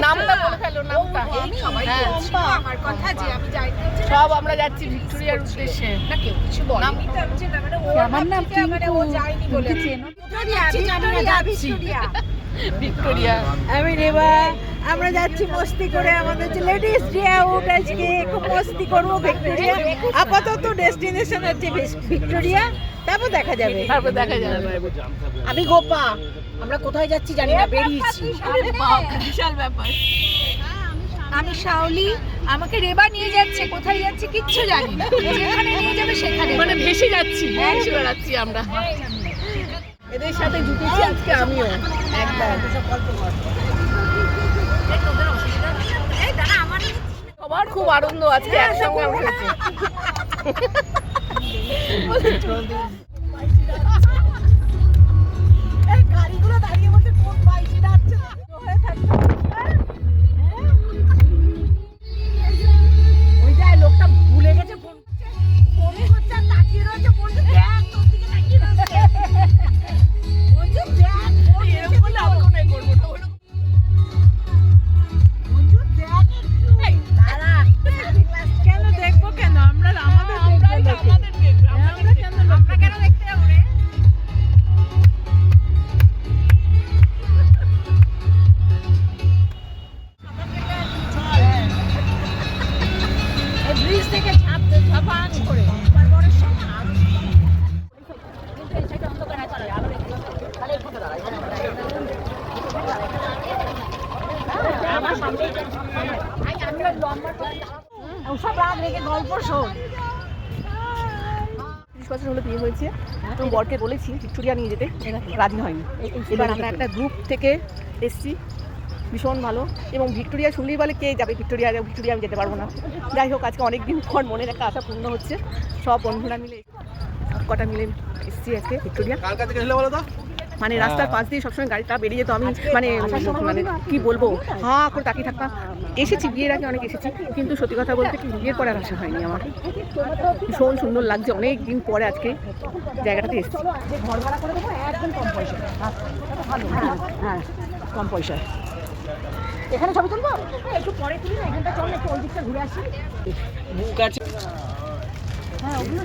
নামটা বলে ফেলো, নামটা। আমার কথা যে আমি যাই সব আমরা যাচ্ছি ভিক্টোরিয়ার উদ্দেশ্যে। না, কেউ কিছু বলেনি তো, আমি চিন্তা মানে আমার নাম মানে ও যায়নি বলে ভিক্টোরিয়া। আমি রেবা, আমরা যাচ্ছি মস্তি করে। আমাদের যে লেডিস ডে আউট, আজকে খুব মস্তি করবো ভিক্টোরিয়া। আপাতত ডেস্টিনেশন হচ্ছে ভিক্টোরিয়া, তারপর দেখা যাবে। তারপর দেখা যাবে। আমি গোপা, আমরা কোথায় যাচ্ছি জানি না, বেরিয়েছি। বিশাল ব্যাপার। আমি শাওলি, আমাকে রেবা নিয়ে যাচ্ছে, কোথায় যাচ্ছে কিচ্ছু জানি না, যেখানে নিয়ে যাবে সেখানে মানে ভেসে যাচ্ছি, ভেসে বেড়াচ্ছি আমরা। এদের সাথে জুটেছি আজকে আমিও একদম। সবার খুব আনন্দ আজকে একসঙ্গে উঠেছে। গাড়িগুলো দাঁড়িয়ে বলছে কোন বাইকে যাচ্ছে হয়ে থাকছে। ওই যে লোকটা ভুলে গেছে, ফোন করছে আর তাকিয়ে রয়েছে, বলছে দেখ তোর দিকে তাকিয়ে রয়েছে, বলছে দেখ এরকম করলে আমি কোনো এ করবো না। বন্ধু দেখ একটু দাঁড়া। কেন দেখবো, কেন আমরা আমাদের দেখবো, আমরা কেন দেখতে যাবো রে? ব্রিজ থেকে ঝাপান করে বরের সঙ্গে ওসব রাগ রেখে গল্প শোন। 30 বছর হলো বিয়ে হয়েছে, তো বরকে বলেছি ভিক্টোরিয়া নিয়ে যেতে, রাজি হয়নি। এবার আমরা একটা গ্রুপ থেকে এসছি, ভীষণ ভালো। এবং ভিক্টোরিয়া শুনলেই বলে কে যাবে ভিক্টোরিয়া, ভিক্টোরিয়া আমি যেতে পারবো না। যাই হোক, আজকে অনেক দিন পর মনের একটা আশা পূর্ণ হচ্ছে। সব বন্ধুরা মিলে কটা মিলে এসছি আজকে ভিক্টোরিয়া। মানে রাস্তার পাশ দিয়ে সবসময় গাড়িটা বেরিয়ে যেত, আমি মানে কি বলবো, হ্যাঁ করে তাকিয়ে থাকতাম। এসেছি বিয়ের আগে অনেক এসেছি, কিন্তু সত্যি কথা বলতে কি বিয়ের পরে আর আসা হয়নি আমার। ভীষণ সুন্দর লাগছে, অনেক দিন পরে আজকে জায়গাটাতে এসেছি। ঘর ভাড়া করে দেবো একদম কম পয়সা, ভালো। হ্যাঁ কম পয়সায়। এখানে ছবি তুলবো, একটু পরে তুলি না, এখানটা চল একটু ওই দিকটা ঘুরে আসি। হ্যাঁ ওগুলো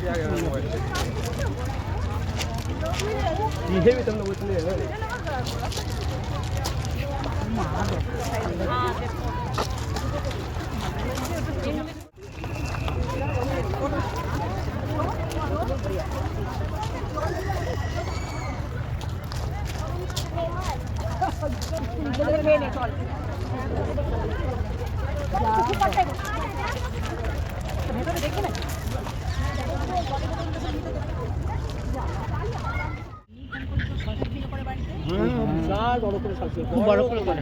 ভেতরে দেখি না। বড় করে করে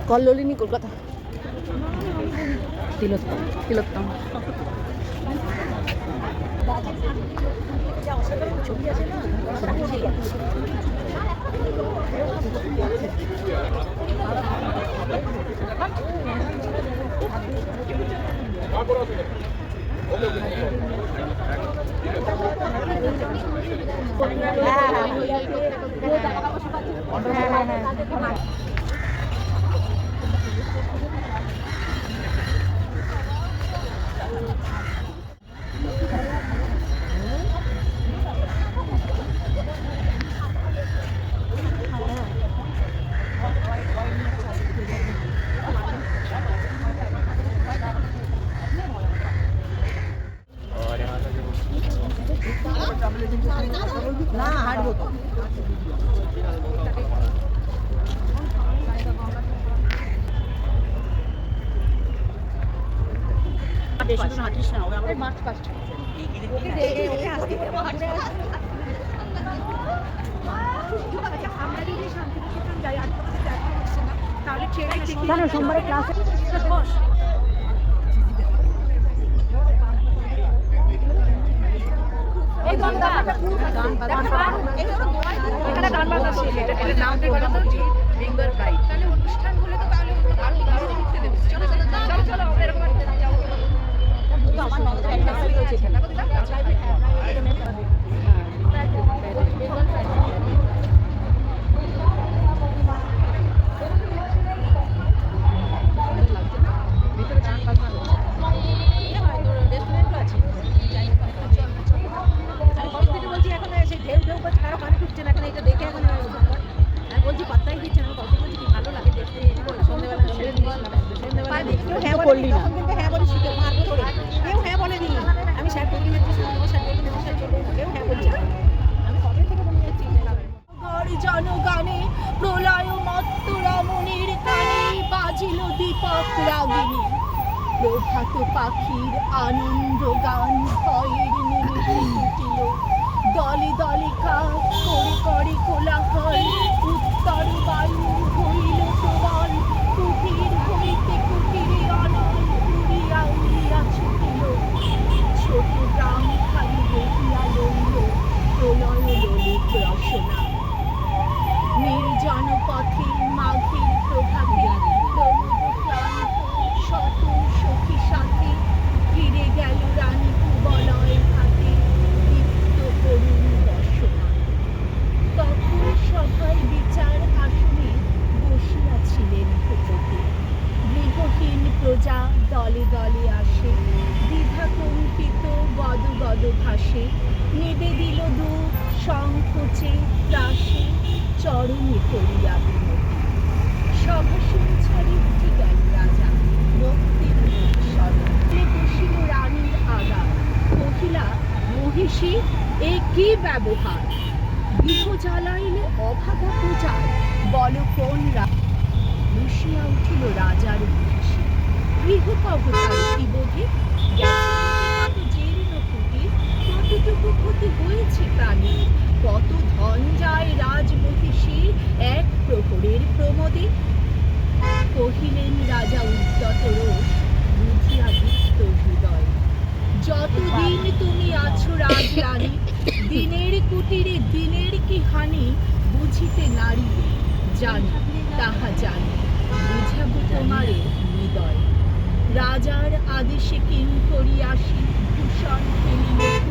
কল্লোলিনী কলকাতা তিলোত্তম তিলোত্তম না হাঁটবো তো বেশি দূর হাঁটিস না আমরা মার্চ ফার্স্ট তাহলে সোমবারে ক্লাস এখানে গান বাজনা শিখে এটা নাম দিয়ে কথা তো রিঙ্গার প্রাইড তাহলে অনুষ্ঠান হলে তো তাহলে আরো ভালো দেখতে দেবে চলো চলো চলো চলো আমরা এরকম একটা যাবো আমার নজরে একটা রয়েছে এখানে করলি না হ্যাঁ বলে শিখে মারবো করে কেউ হ্যাঁ বলে নি আমি স্যার করবি না স্যার কেউ হ্যাঁ বলছে আমি কবে থেকে বলে যাচ্ছি জনগানে প্রলয় মত্ত রমণীর কানে বাজিল দীপক রাগিনী প্রভাত পাখির আনন্দ গান ভয়ের নিমিষে টুটিল দলে দলে কাক করে করে কোলাহল উত্তর বায়ু হইল প্রবল কুটির হইতে কুটিরে অনল উড়িয়া উড়িয়া ছুটিল ছোট গ্রাম খালি দেখিয়া লইল প্রলয় ললিত রসনা নির্জন পথে মাঘের প্রভাতে প্রমোদ ক্লান্ত শত সখী সাথে ফিরে গেল রানী কুবলয় হাতে দীপ্ত করুণ দর্শনা তখন সভায় বিচার আসনে বসিয়াছিলেন ভূপতি গৃহহীন প্রজা দলে দলে আসে দ্বিধা কম্পিত গদ গদ ভাসে নেবে দিল দুঃখ সংকোচে ত্রাসে চরণে পড়িয়া বিমতি সভাসন ছাড়ি উঠে গেল রাজা ভক্তির স্বরে বসিল রানীর আগা কহিলা মহিষী এ কি ব্যবহার গৃহ জ্বালাইলে অভাগা প্রজার বল কোন বসিয়া উঠিল রাজার মহিষী গৃহকবতার বিবোধে গেছে জীর্ণ কুটির কতটুকু ক্ষতি হয়েছে প্রাণী কত ধন যায় রাজমহিষীর এক প্রহরের প্রমোদে কহিলেন রাজা উদ্যত রোষ বুঝিয়া দীপ্ত হৃদয় যতদিন তুমি আছো রাজরানী দিনের কুটিরে দিনের কি হানি বুঝিতে নারী জানি তাহা জানি বুঝাবো তোমারে হৃদয় রাজার আদেশে কিঙ্করি আসি ভূষণ ফেলিল